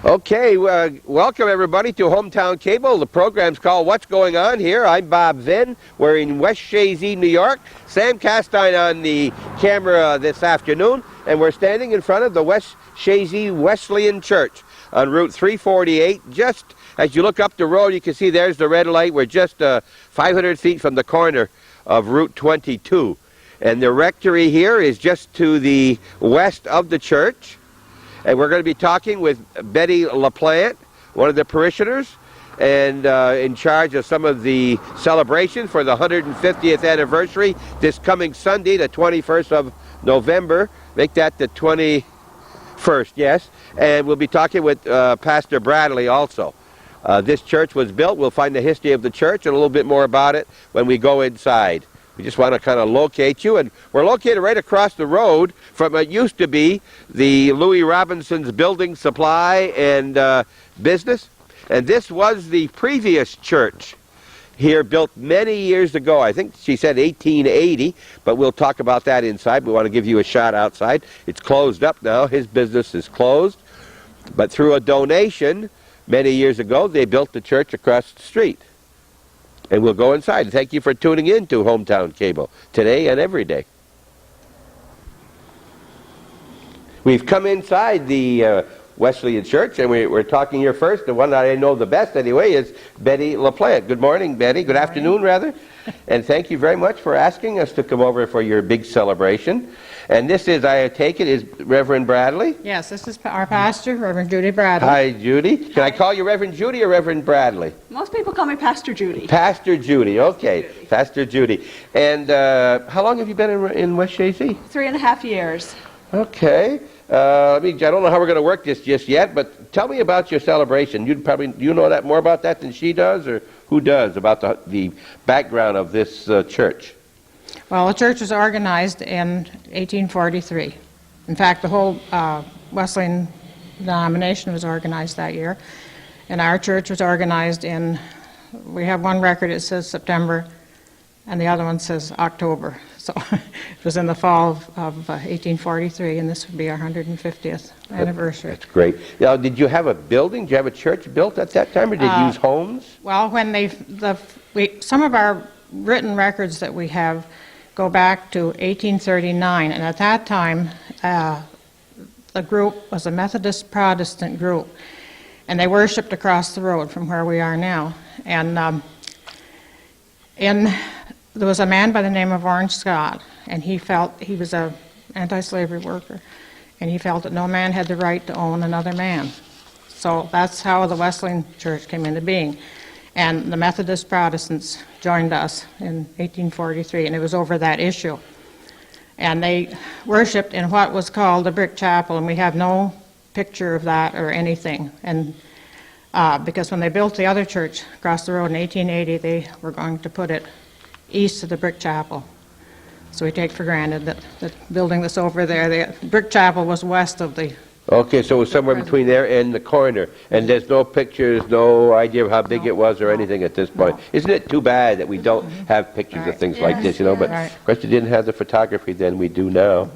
Okay, welcome everybody to Hometown Cable. The program's called What's Going On Here. I'm Bob Zinn. We're in West Chazy, New York. Sam Castine on the camera this afternoon, and we're standing in front of the West Chazy Wesleyan Church on Route 348. Just as you look up the road, you can see there's the red light. We're just 500 feet from the corner of Route 22. And the rectory here is just to the west of the church. And we're going to be talking with Betty LaPlante, one of the parishioners, and in charge of some of the celebrations for the 150th anniversary this coming Sunday, the 21st of November. Make that the 21st, yes. And we'll be talking with Pastor Bradley also. This church was built. We'll find the history of the church and a little bit more about it when we go inside. We just want to kind of locate you, and we're located right across the road from what used to be the Louis Robinson's Building Supply and Business, and this was the previous church here, built many years ago. I think she said 1880, but we'll talk about that inside. We want to give you a shot outside. It's closed up now. His business is closed, but through a donation many years ago, they built the church across the street. And we'll go inside. Thank you for tuning in to Hometown Cable today and every day. We've come inside the Wesleyan Church, and we're talking here first. The one that I know the best anyway is Betty LaPlante. Good morning, Betty. Good afternoon, rather. And thank you very much for asking us to come over for your big celebration. And this is, I take it, is Reverend Bradley? Yes, this is our pastor, Reverend Judy Bradley. Hi, Judy. Can I call you Reverend Judy or Reverend Bradley? Most people call me Pastor Judy. Pastor Judy, okay. Pastor Judy. And how long have you been in West Chazy? 3.5 years. Okay. I don't know how we're going to work this just yet, but tell me about your celebration. You know that more about that than she does, or who does, about the background of this church? Well, the church was organized in 1843. In fact, the whole Wesleyan denomination was organized that year. And our church was organized in, we have one record, it says September, and the other one says October. So it was in the fall of 1843, and this would be our 150th anniversary. That's great. Now, did you have a building? Did you have a church built at that time, or did you use homes? Well, when some of our written records that we have go back to 1839, and at that time the group was a Methodist Protestant group, and they worshipped across the road from where we are now. And there was a man by the name of Orange Scott, and he was a anti-slavery worker, and he felt that no man had the right to own another man. So that's how the Wesleyan Church came into being. And the Methodist Protestants joined us in 1843, and it was over that issue. And they worshipped in what was called the Brick Chapel, and we have no picture of that or anything. And because when they built the other church across the road in 1880, they were going to put it east of the Brick Chapel. So we take for granted that the building that's over there, the Brick Chapel was west of the... Okay, so it was somewhere between there and the corner, and there's no pictures, no idea of how big it was or anything at this point. Isn't it too bad that we don't have pictures of things like this, you know? But of course, you didn't have the photography then, we do now.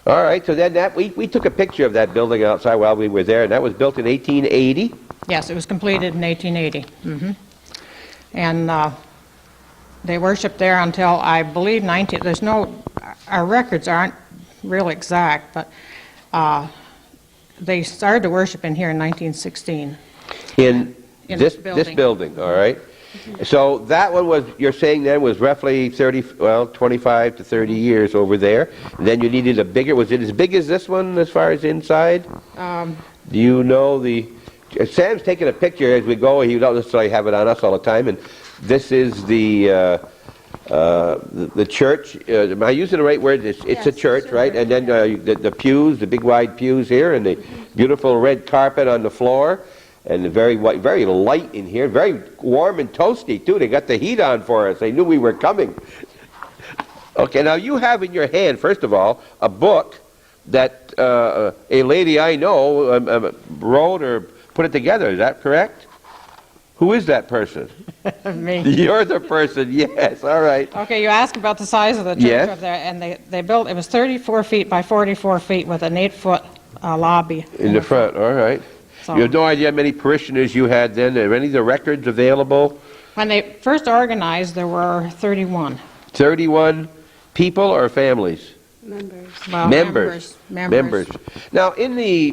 All right, so then we took a picture of that building outside while we were there, and that was built in 1880? Yes, it was completed in 1880. And they worshipped there until, I believe, our records aren't real exact, but they started to worship in here in 1916. In this building, all right. So that one was, you're saying then, was roughly 25 to 30 years over there. And then you needed a bigger, was it as big as this one as far as inside? Do you know Sam's taking a picture as we go. He don't necessarily have it on us all the time. And this is the church. Am I using the right word? It's a church, right? And then the pews, the big wide pews here, and the beautiful red carpet on the floor, and very light in here, very warm and toasty too. They got the heat on for us. They knew we were coming. Okay, now you have in your hand, first of all, a book that a lady I know wrote or put it together. Is that correct? Who is that person? Me. You're the person, yes, all right. Okay, you asked about the size of the church up there, and they built, it was 34 feet by 44 feet with an 8-foot lobby. In the front, all right. So You have no idea how many parishioners you had then? Are any of the records available? when they first organized, there were 31. 31 people or families? Members. Well, Members. Now, in the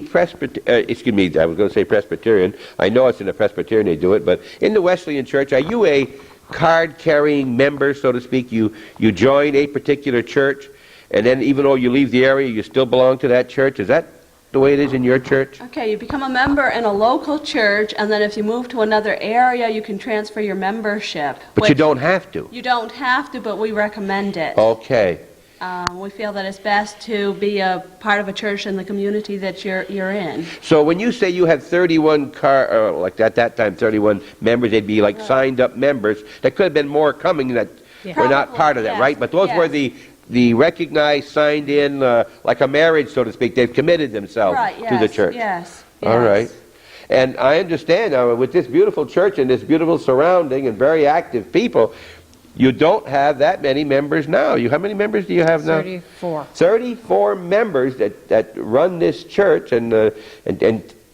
excuse me, I was going to say Presbyterian. I know it's in the Presbyterian they do it, but in the Wesleyan Church, are you a card-carrying member, so to speak? You join a particular church, and then even though you leave the area, you still belong to that church? Is that the way it is in your church? Okay, you become a member in a local church, and then if you move to another area, you can transfer your membership. But you don't have to. You don't have to, but we recommend it. Okay. We feel that it's best to be a part of a church in the community that you're in. So when you say you have 31 like at that time 31 members, they'd be like signed up members. There could have been more coming that were not Probably, part of that, yes, right? But those were the recognized, signed in, like a marriage, so to speak. They've committed themselves Right, to the yes, church. yes. All right. And I understand now with this beautiful church and this beautiful surrounding and very active people, you don't have that many members now. How many members do you have now? 34. 34 members that run this church, and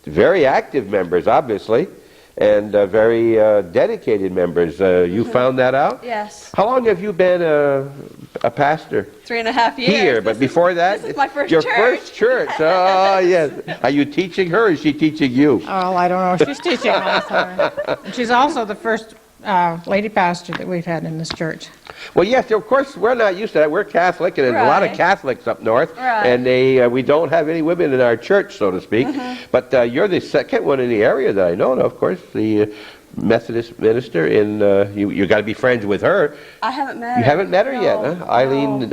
very active members, obviously, and very dedicated members. You found that out? Yes. How long have you been a pastor? 3.5 years. Here, but before that? This is my first your church. first church. Oh, yes. Are you teaching her, or is she teaching you? Oh, I don't know. She's teaching all the time. And she's also the first lady pastor that we've had in this church. Well, yes, of course, we're not used to that. We're Catholic, and there's a lot of Right. Catholics up north, Right. and we don't have any women in our church, so to speak. But you're the second one in the area that I know of course, the Methodist minister. You got to be friends with her. I haven't met her. You haven't met her yet, No, huh? Eileen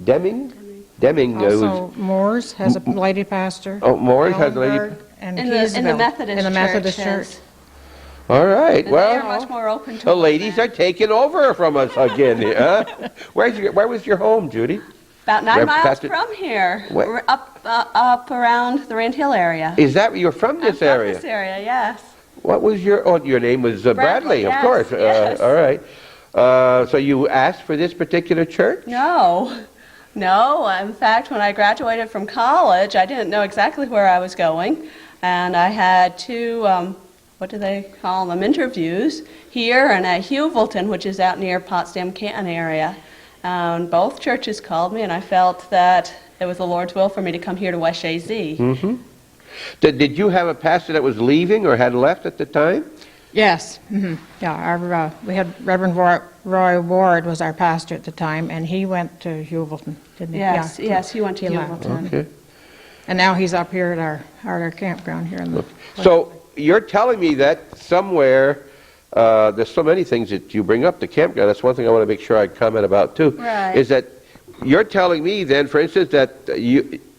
Deming? Deming. Also, Moores has a lady pastor. Moores has a lady. Ellenberg and In the Keysville, Methodist in the Methodist church, church. All right. And Well, they are much more open to the women. ladies are taking over from us again. Huh? Where was your home, Judy? About 9 miles Pastor- from here. What? We're up around the Rand Hill area. Is that you're from this I'm area? From this area, yes. What was your name was Bradley, of yes, course. yes. All right. So you asked for this particular church? No. In fact, when I graduated from college, I didn't know exactly where I was going, and I had two, what do they call them, interviews here and at Hewvilton, which is out near Potsdam, Canton area. And both churches called me, and I felt that it was the Lord's will for me to come here to West Chazy. Mm-hmm. Did you have a pastor that was leaving or had left at the time? Yes. Yeah, we had Reverend Roy Ward was our pastor at the time, and he went to Hewvilton, didn't he? Yes, Yeah. yes, he went to He left. Hewvilton. Okay. And now he's up here at our campground here in the... So you're telling me that somewhere, there's so many things that you bring up, the campground. That's one thing I want to make sure I comment about too. Right. Is that you're telling me then, for instance, that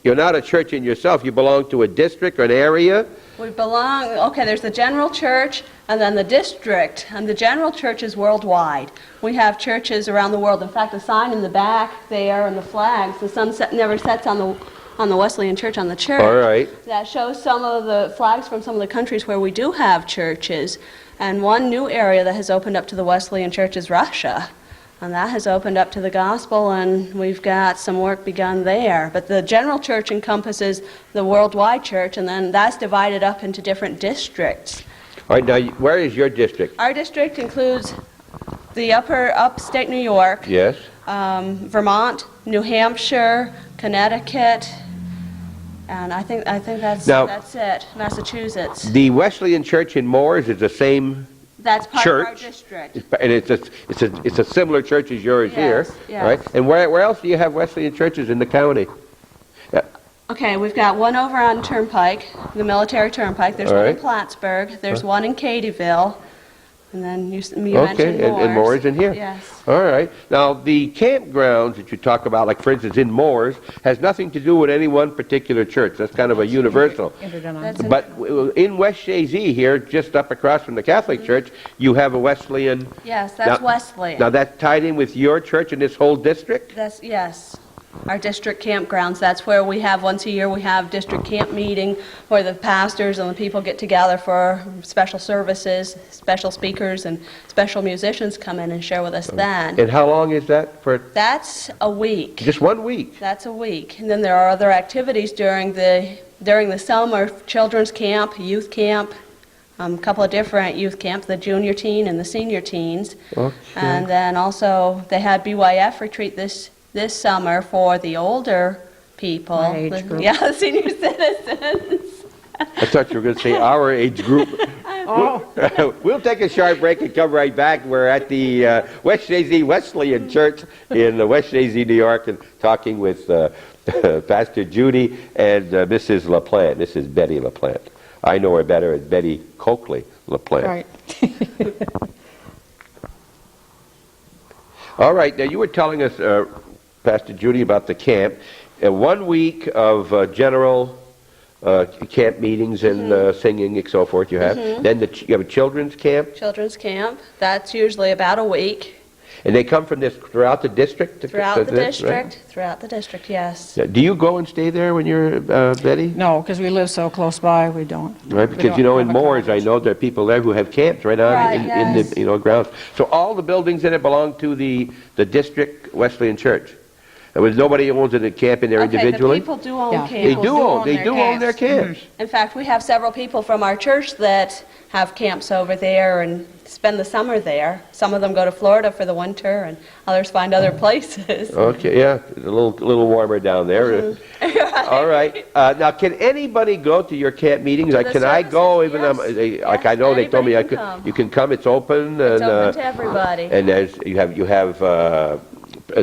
you're not a church in yourself. You belong to a district or an area. There's the general church and then the district, and the general church is worldwide. We have churches around the world. In fact, the sign in the back there and the flags, the sun never sets on the Wesleyan church, on the church. All right. That shows some of the flags from some of the countries where we do have churches. And one new area that has opened up to the Wesleyan church is Russia. And that has opened up to the gospel, and we've got some work begun there. But the general church encompasses the worldwide church, and then that's divided up into different districts. All right, now, where is your district? Our district includes the upstate New York, Yes. Vermont, New Hampshire, Connecticut, and I think that's it. Massachusetts. The Wesleyan Church in Moores is the same, That's part of our church. district. and it's a similar church as yours here, Yes. all right? And where else do you have Wesleyan churches in the county? Okay, we've got one over on Turnpike, the military Turnpike. There's All one in right. Plattsburgh. There's one in Cadyville. And then you mentioned Okay, and Moores in here. Yes. All right. Now, the campgrounds that you talk about, like for instance in Moores, has nothing to do with any one particular church. That's kind of a universal. That's But in West Chazy here, just up across from the Catholic Church, you have a Wesleyan. Yes, that's Now- Wesleyan. Now, that's tied in with your church in this whole district? Yes. Our district campgrounds, that's where we have once a year, we have district camp meeting where the pastors and the people get together for special services, special speakers and special musicians come in and share with us then. And how long is that for? That's a week. Just 1 week? That's a week. And then there are other activities during the during the summer, children's camp, youth camp, a couple of different youth camps, the junior teen and the senior teens. Okay. And then also they had BYF retreat this summer for the older people. My age group. Yeah, the senior citizens. I thought you were going to say our age group. Oh, We'll take a short break and come right back. We're at the West Chazy Wesleyan Church in West Chazy, New York, and talking with Pastor Judy and Mrs. LaPlante. This is Betty LaPlante. I know her better as Betty Coakley LaPlante. right. All right, now you were telling us, Pastor Judy, about the camp. 1 week of general camp meetings and singing and so forth you have. Then you have a children's camp, Children's camp, that's usually about a week. and they come from throughout the district? Throughout the Right? district, yes. Yeah. Do you go and stay there when you're, Betty? No, because we live so close by, we don't. Right, We because don't you know have in a Moores, I cottage. know there are people there who have camps right on Right, in yes. the grounds. So all the buildings in it belong to the district Wesleyan Church. And was nobody owns it at camp in there individually? The people do own Yeah. They camps. do own their camps. In fact, we have several people from our church that have camps over there and spend the summer there. Some of them go to Florida for the winter, and others find other places. Okay, yeah, it's a little warmer down there. All right. Now, can anybody go to your camp meetings? To the Can I go services, even? yes. Like I know they told me I Anybody could. can come. You can come. It's open. It's And, open to everybody. and there's you have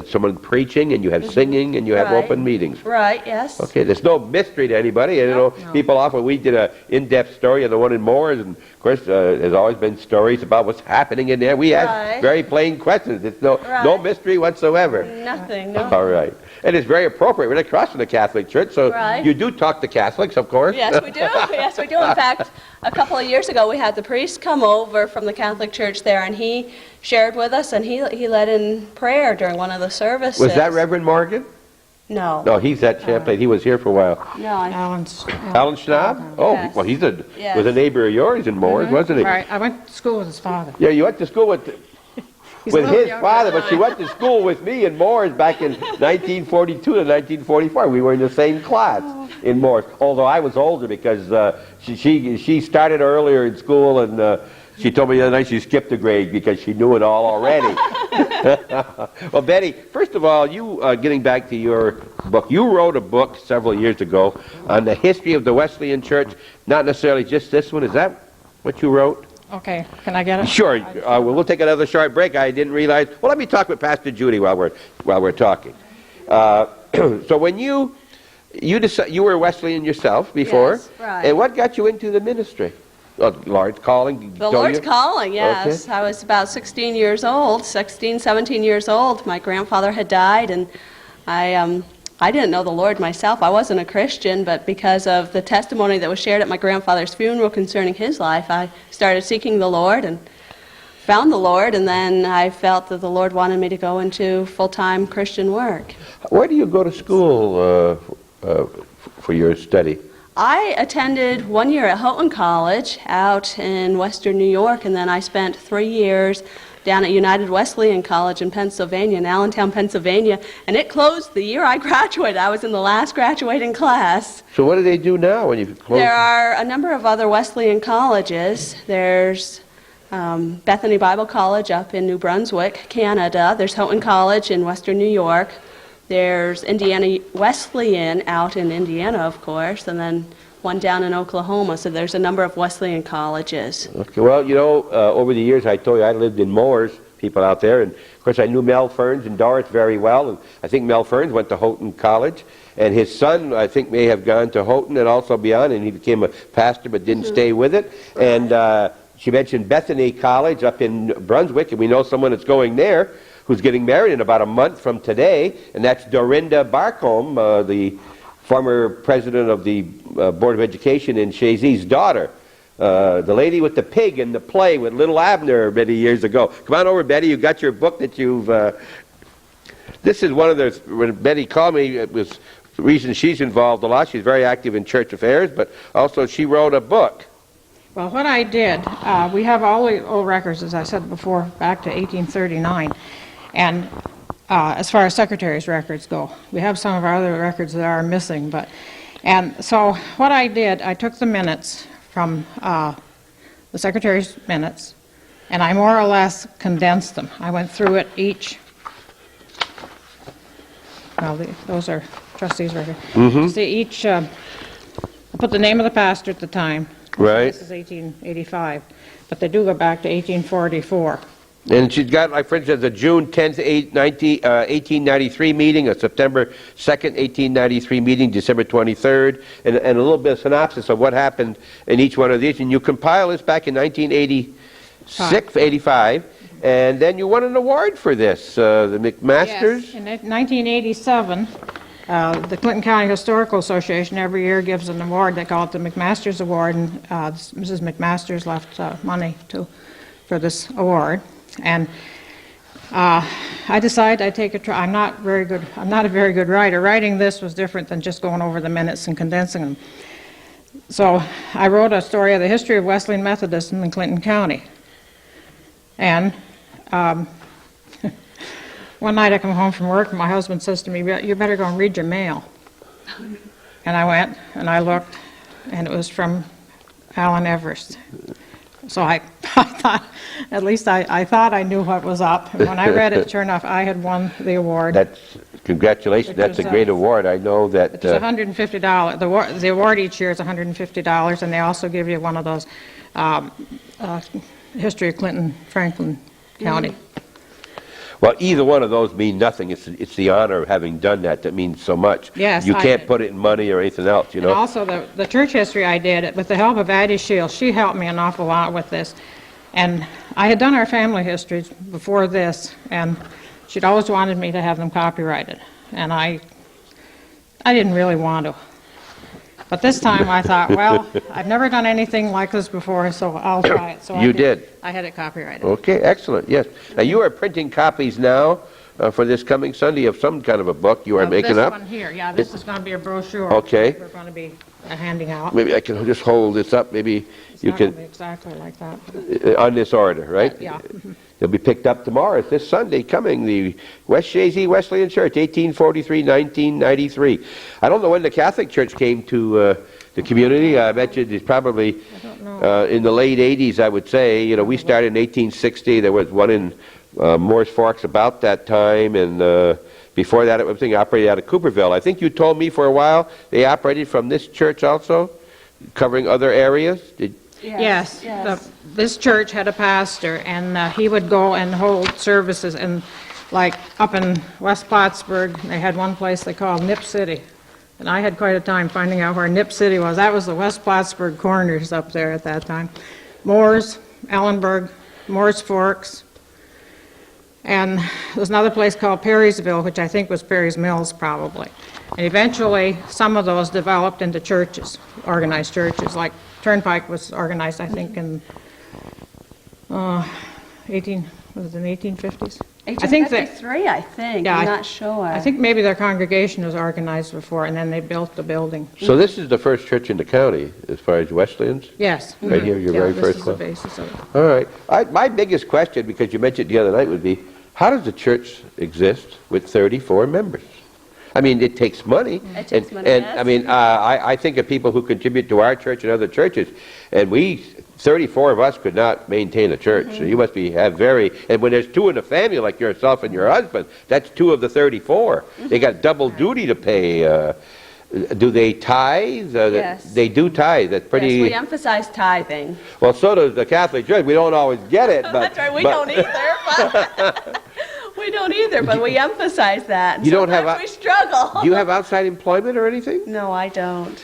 someone preaching, and you have singing, and you have Right. open meetings. Right, yes. Okay, there's no mystery to anybody. You know, people often, we did a in-depth story on the one in Moores, and of course, there's always been stories about what's happening in there. We ask Right. very plain questions. It's no Right. mystery whatsoever. Nothing, no. All right. And it's very appropriate. We're across from the Catholic Church, so Right. you do talk to Catholics, of course. Yes, we do. Yes, we do. In fact, a couple of years ago, we had the priest come over from the Catholic Church there, and he shared with us, and he led in prayer during one of the services. Was that Reverend Morgan? No. No, he's at Champlain. He was here for a while. No, Alan's. Alan Schnapp? Oh, Yes. well, Yes. was a neighbor of yours in Moores, wasn't he? Right, I went to school with his father. Yeah, you went to school with He's a little his younger father, than but she went to school with me in Moores back in 1942 to 1944. We were in the same class in Moores, although I was older because she started earlier in school, and she told me the other night she skipped a grade because she knew it all already. Well, Betty, first of all, you getting back to your book, you wrote a book several years ago on the history of the Wesleyan Church, not necessarily just this one. Is that what you wrote? Okay, can I get it? Sure. We'll take another short break. I didn't realize. Well, let me talk with Pastor Judy while we're talking. So when you were a Wesleyan yourself before, Yes, right. and what got you into the ministry? Lord's calling. The told Lord's you? calling, yes. Okay. I was about 17 years old. My grandfather had died, and I didn't know the Lord myself. I wasn't a Christian, but because of the testimony that was shared at my grandfather's funeral concerning his life, I started seeking the Lord and found the Lord, and then I felt that the Lord wanted me to go into full-time Christian work. Where do you go to school for your study? I attended 1 year at Houghton College out in western New York, and then I spent 3 years down at United Wesleyan College in Pennsylvania, in Allentown, Pennsylvania, and it closed the year I graduated. I was in the last graduating class. So what do they do now when you close? There are a number of other Wesleyan colleges. There's Bethany Bible College up in New Brunswick, Canada. There's Houghton College in western New York. There's Indiana Wesleyan out in Indiana, of course, and then one down in Oklahoma. So there's a number of Wesleyan colleges. Okay, well, you know, over the years, I told you I lived in Moores, people out there, and of course I knew Mel Ferns and Doris very well, and I think Mel Ferns went to Houghton College, and his son, I think, may have gone to Houghton and also beyond, and he became a pastor but didn't stay with it. And she mentioned Bethany College up in Brunswick, and we know someone that's going there who's getting married in about a month from today, and that's Dorinda Barcombe, the former president of the Board of Education in Chazy's daughter, the lady with the pig in the play with Little Abner many years ago. Come on over, Betty. You got your book that you've... This is one of the... When Betty called me, it was the reason she's involved a lot. She's very active in church affairs, but also she wrote a book. Well, what I did, we have all the old records, as I said before, back to 1839. And as far as secretary's records go, we have some of our other records that are missing, but And so what I did, I took the minutes from the secretary's minutes, and I more or less condensed them. I went through it each. Well, those are trustees right here. See, each, I put the name of the pastor at the time. Right. This is 1885, but they do go back to 1844. And she's got, like, for instance, a June 10th, 1893 meeting, a September 2nd, 1893 meeting, December 23rd, and a little bit of synopsis of what happened in each one of these. And you compile this back in 1986, 85, and then you won an award for this, the McMasters. Yes, in 1987, the Clinton County Historical Association every year gives an award. They call it the McMasters Award, and Mrs. McMasters left money for this award. And I decided I'd take a try. I'm not a very good writer. Writing this was different than just going over the minutes and condensing them. So I wrote a story of the history of Wesleyan Methodism in Clinton County. And one night I come home from work and my husband says to me, "You better go and read your mail." And I went and I looked, and it was from Alan Everest. So I thought, at least I thought I knew what was up. And when I read it, sure enough, I had won the award. Congratulations, that's a great award. I know that... It's $150. The award each year is $150, and they also give you one of those History of Clinton, Franklin County. Well, either one of those mean nothing. It's the honor of having done that means so much. Yes, you I can't did. put it in money or anything else, you know. And also the church history I did, with the help of Addie Shields, she helped me an awful lot with this. And I had done our family histories before this, and she'd always wanted me to have them copyrighted. And I didn't really want to. But this time I thought, well, I've never done anything like this before, so I'll try it. So You did. I had it copyrighted. Okay, excellent, yes. Now, you are printing copies now for this coming Sunday of some kind of a book you are making up. This one here, yeah, this is going to be a brochure. Okay. We're going to be handing out. Maybe I can just hold this up, maybe It's you not going to can, be exactly like that. on this order, right? Yeah. They'll be picked up tomorrow. It's this Sunday coming, the West Chazy Wesleyan Church, 1843-1993. I don't know when the Catholic Church came to the community. I bet you it's probably in the late 80s, I would say. You know, we started in 1860. There was one in Moore's Forks about that time, and before that, it was operated out of Cooperville. I think you told me for a while they operated from this church also, covering other areas. Yes. This church had a pastor, and he would go and hold services, and like up in West Plattsburgh, they had one place they called Nip City. And I had quite a time finding out where Nip City was. That was the West Plattsburgh corners up there at that time. Moore's, Ellenburg, Moore's Forks. And there's another place called Perrysville, which I think was Perry's Mills probably. And eventually, some of those developed into churches, organized churches. Like Turnpike was organized, I think, in 1850s? 1853, I think. Yeah, I'm not sure. I think maybe their congregation was organized before, and then they built the building. So this is the first church in the county, as far as Wesleyans? Yes. Right here, your very first this is the one? basis of it. All right. My biggest question, because you mentioned it the other night, would be, how does the church exist with 34 members? I mean, it takes money. It takes money, and yes. I mean, I think of people who contribute to our church and other churches, and 34 of us could not maintain a church. So you must have very, and when there's two in the family, like yourself and your husband, that's two of the 34. They got double duty to pay. Do they tithe? Yes. They do tithe. That's pretty. Yes, we emphasize tithing. Well, so does the Catholic Church. We don't always get it, but That's right, we don't either. But we don't either, but we emphasize that. You don't have Sometimes we struggle. Do you have outside employment or anything? No, I don't.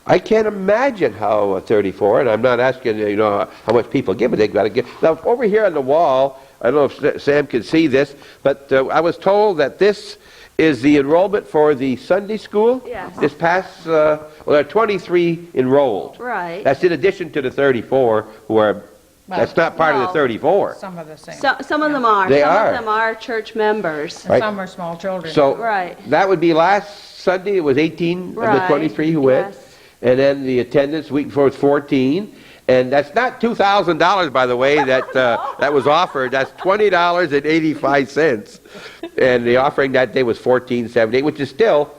I can't imagine how 34, and I'm not asking, how much people give, but they've got to give. Now, over here on the wall, I don't know if Sam can see this, but I was told that this is the enrollment for the Sunday school. Yes. This past, there are 23 enrolled. Right. That's in addition to the 34 who are, that's not part of the no. 34. Some of the same. Some of them are. They Some are. of them are church members. And Right. some are small children. So Right. that would be last Sunday, it was 18 of the Right. 23 who went. Yes. And then the attendance week before was 14. And that's not $2,000, by the way, that that was offered. That's $20.85. And the offering that day was $14.78, which is still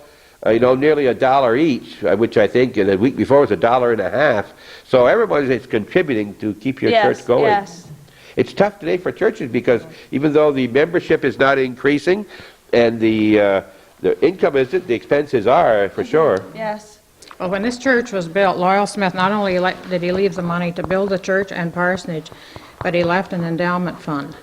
nearly $1 each, which I think the week before was $1.50. So everybody is contributing to keep your church going. Yes. It's tough today for churches because even though the membership is not increasing and the income isn't, the expenses are for sure. Yes. Well, when this church was built, Loyal Smith, not only did he leave the money to build the church and parsonage, but he left an endowment fund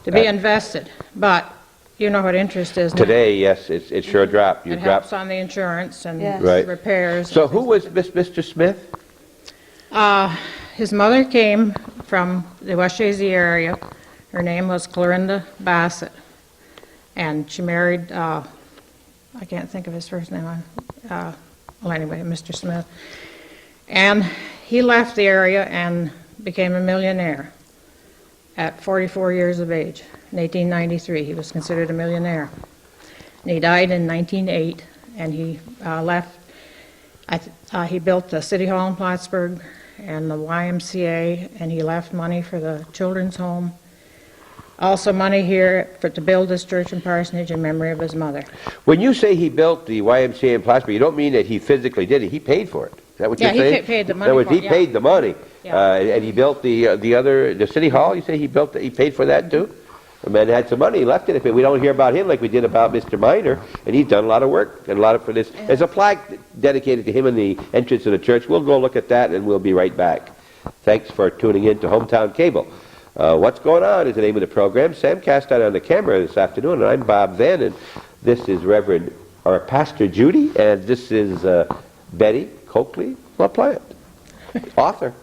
to be invested. But you know what interest is now. Today, yes, it sure dropped. It helps on the insurance and Yes. Right. repairs. So who was Mr. Smith? His mother came from the West Chazy area. Her name was Clorinda Bassett. And she married, I can't think of his first name, well anyway, Mr. Smith. And he left the area and became a millionaire at 44 years of age. In 1893, he was considered a millionaire. And he died in 1908, and he left, he built the City Hall in Plattsburgh and the YMCA, and he left money for the children's home. Also money here to build this church and parsonage in memory of his mother. When you say he built the YMCA in Plattsburgh, you don't mean that he physically did it. He paid for it. Is that what you're saying? Yeah, he paid the money. In other words, he paid the money. Yeah. And he built the City Hall. You say he paid for that too? The man had some money, he left it. We don't hear about him like we did about Mr. Miner, and he's done a lot of work and a lot for this. There's a plaque dedicated to him in the entrance of the church. We'll go look at that, and we'll be right back. Thanks for tuning in to Hometown Cable. What's Going On is the name of the program. Sam Castine on the camera this afternoon, and I'm Bob Venn, and this is Pastor Judy, and this is Betty Coakley LaPlante, author.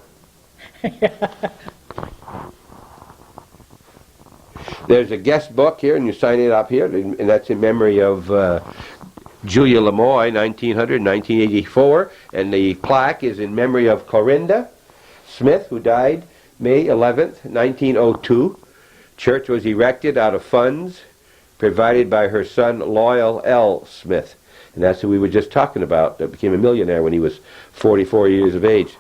There's a guest book here, and you sign it up here, and that's in memory of Julia Lemoy, 1900-1984, and the plaque is in memory of Clorinda Smith, who died May 11th, 1902. Church was erected out of funds provided by her son, Loyal L. Smith, and that's who we were just talking about, that became a millionaire when he was 44 years of age.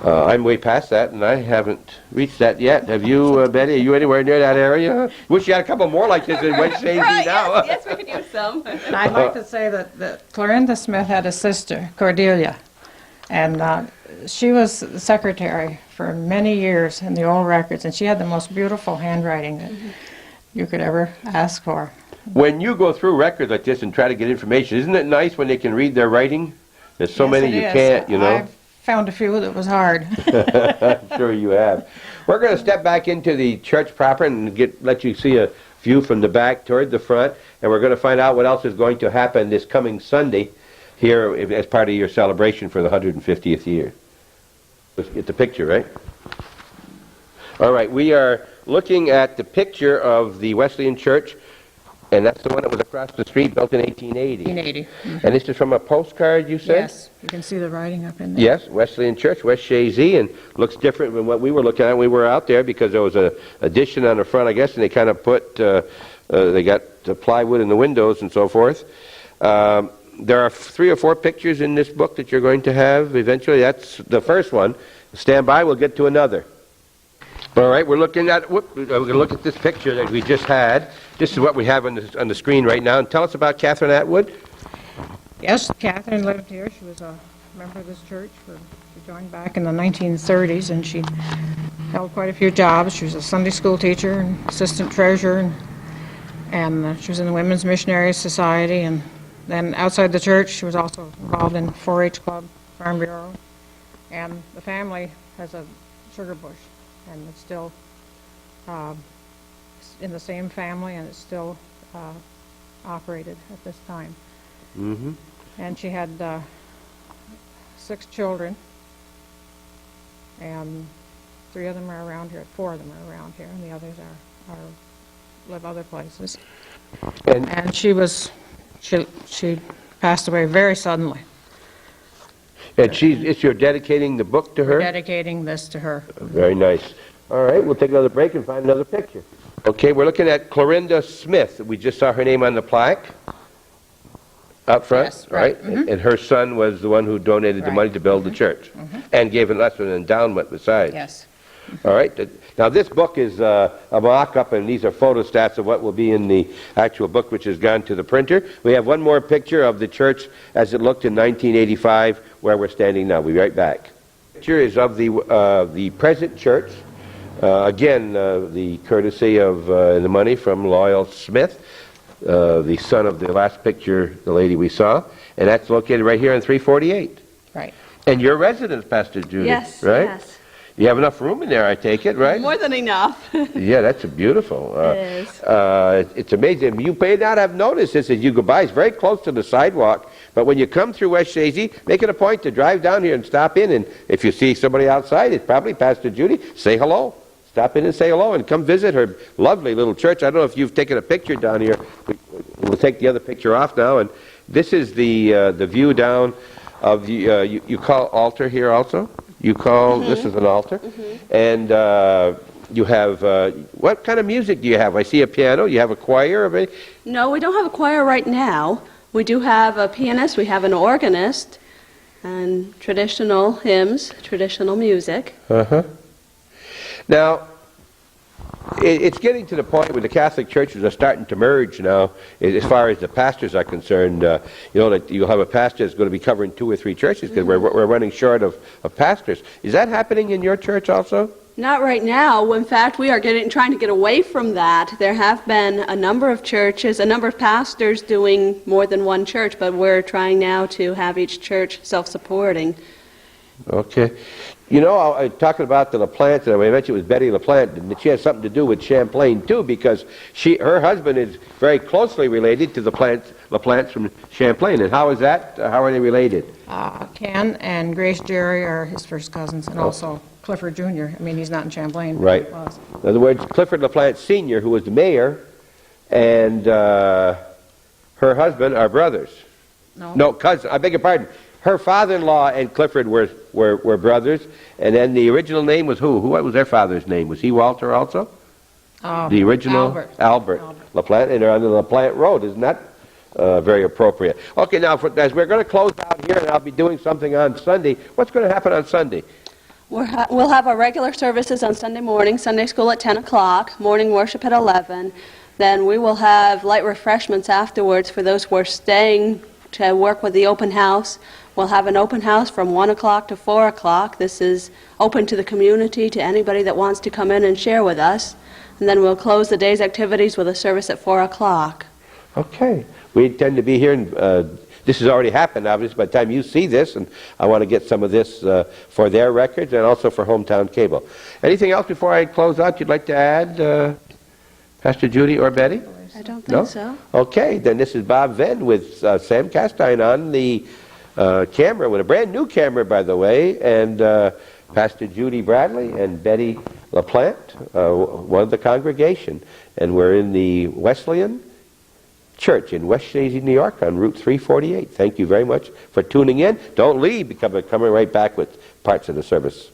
I'm way past that, and I haven't reached that yet. Have you, Betty? Are you anywhere near that area? Wish you had a couple more like this in West Chazy Right, now. yes, we could use some. And I'd like to say that Clorinda Smith had a sister, Cordelia, and she was the secretary for many years in the old records, and she had the most beautiful handwriting that you could ever ask for. When you go through records like this and try to get information, isn't it nice when they can read their writing? There's so many you can't, you know. I've found a few that was hard. I'm sure you have. We're going to step back into the church proper and let you see a view from the back toward the front, and we're going to find out what else is going to happen this coming Sunday here as part of your celebration for the 150th year. Let's get the picture, right? All right, we are looking at the picture of the Wesleyan Church, and that's the one that was across the street, built in 1880. 1880. And this is from a postcard, you said? Yes, you can see the writing up in there. Yes, Wesleyan Church, West Chazy, and looks different than what we were looking at when we were out there because there was an addition on the front, I guess, and they kind of put, they got plywood in the windows and so forth. There are 3 or 4 pictures in this book that you're going to have eventually. That's the first one. Stand by, we'll get to another. All right, we're going to look at this picture that we just had. This is what we have on the screen right now. And tell us about Catherine Atwood. Yes, Catherine lived here. She was a member of this church. She joined back in the 1930s, and she held quite a few jobs. She was a Sunday school teacher and assistant treasurer, and she was in the Women's Missionary Society. And then outside the church, she was also involved in 4-H Club, Farm Bureau. And the family has a sugar bush, and it's still in the same family, and it's still operated at this time. Mm-hmm. And she had 6 children, and 3 of them are around here, 4 of them are around here, and the others live other places. And she passed away very suddenly. And you're dedicating the book to her? We're dedicating this to her. Very nice. All right, we'll take another break and find another picture. Okay, we're looking at Clorinda Smith. We just saw her name on the plaque up front, Yes, right. Mm-hmm. And her son was the one who donated the Right. money to build the church and gave us an endowment besides. Yes. All right. Now this book is a mock-up, and these are photostats of what will be in the actual book, which has gone to the printer. We have one more picture of the church as it looked in 1985, where we're standing now. We'll be right back. Picture is of the present church. Again, the courtesy of the money from Loyal Smith, the son of the last picture, the lady we saw, and that's located right here on 348. Right. And your residence, Pastor Judy, Yes, right? yes. You have enough room in there, I take it, right? More than enough. Yeah, that's beautiful. It is. It's amazing. You may not have noticed this as you go by. It's very close to the sidewalk. But when you come through West Chazy, make it a point to drive down here and stop in. And if you see somebody outside, it's probably Pastor Judy. Say hello. Stop in and say hello and come visit her lovely little church. I don't know if you've taken a picture down here. We'll take the other picture off now. And this is the view down of the, you call altar here also? You call, this is an altar. And you have, what kind of music do you have? I see a piano. You have a choir? Or anything? No, we don't have a choir right now. We do have a pianist, we have an organist, and traditional hymns, traditional music. Uh-huh. Now, it's getting to the point where the Catholic churches are starting to merge now, as far as the pastors are concerned. You know, that you'll have a pastor that's going to be covering 2 or 3 churches because we're running short of pastors. Is that happening in your church also? Not right now. In fact, we are trying to get away from that. There have been a number of churches, a number of pastors doing more than one church, but we're trying now to have each church self-supporting. Okay. You know, talking about the LaPlante, and I mentioned it was Betty LaPlante, and she has something to do with Champlain too, because her husband is very closely related to the LaPlantes from Champlain. And how is that? How are they related? Ken and Grace Jerry are his first cousins, and also Clifford Jr. I mean, he's not in Champlain. but Right. he was. In other words, Clifford LaPlante Sr., who was the mayor, and her husband are brothers. No, cousins. I beg your pardon. Her father-in-law and Clifford were brothers, and then the original name was who? What was their father's name? Was he Walter also? The original? Albert LaPlante, and they're on the LaPlante Road. Isn't that very appropriate? Okay, now, as we're going to close out here, and I'll be doing something on Sunday, what's going to happen on Sunday? We'll have our regular services on Sunday morning, Sunday school at 10 o'clock, morning worship at 11. Then we will have light refreshments afterwards for those who are staying to work with the open house. We'll have an open house from 1 o'clock to 4 o'clock. This is open to the community, to anybody that wants to come in and share with us. And then we'll close the day's activities with a service at 4 o'clock. Okay. We intend to be here, and this has already happened, obviously, by the time you see this, and I want to get some of this for their records and also for Hometown Cable. Anything else before I close out you'd like to add, Pastor Judy or Betty? I don't think so. Okay, then this is Bob Venn with Sam Castine on the camera, with a brand new camera, by the way, and Pastor Judy Bradley and Betty LaPlante, one of the congregation. And we're in the Wesleyan Church in West Chazy, New York, on Route 348. Thank you very much for tuning in. Don't leave, because we're coming right back with parts of the service.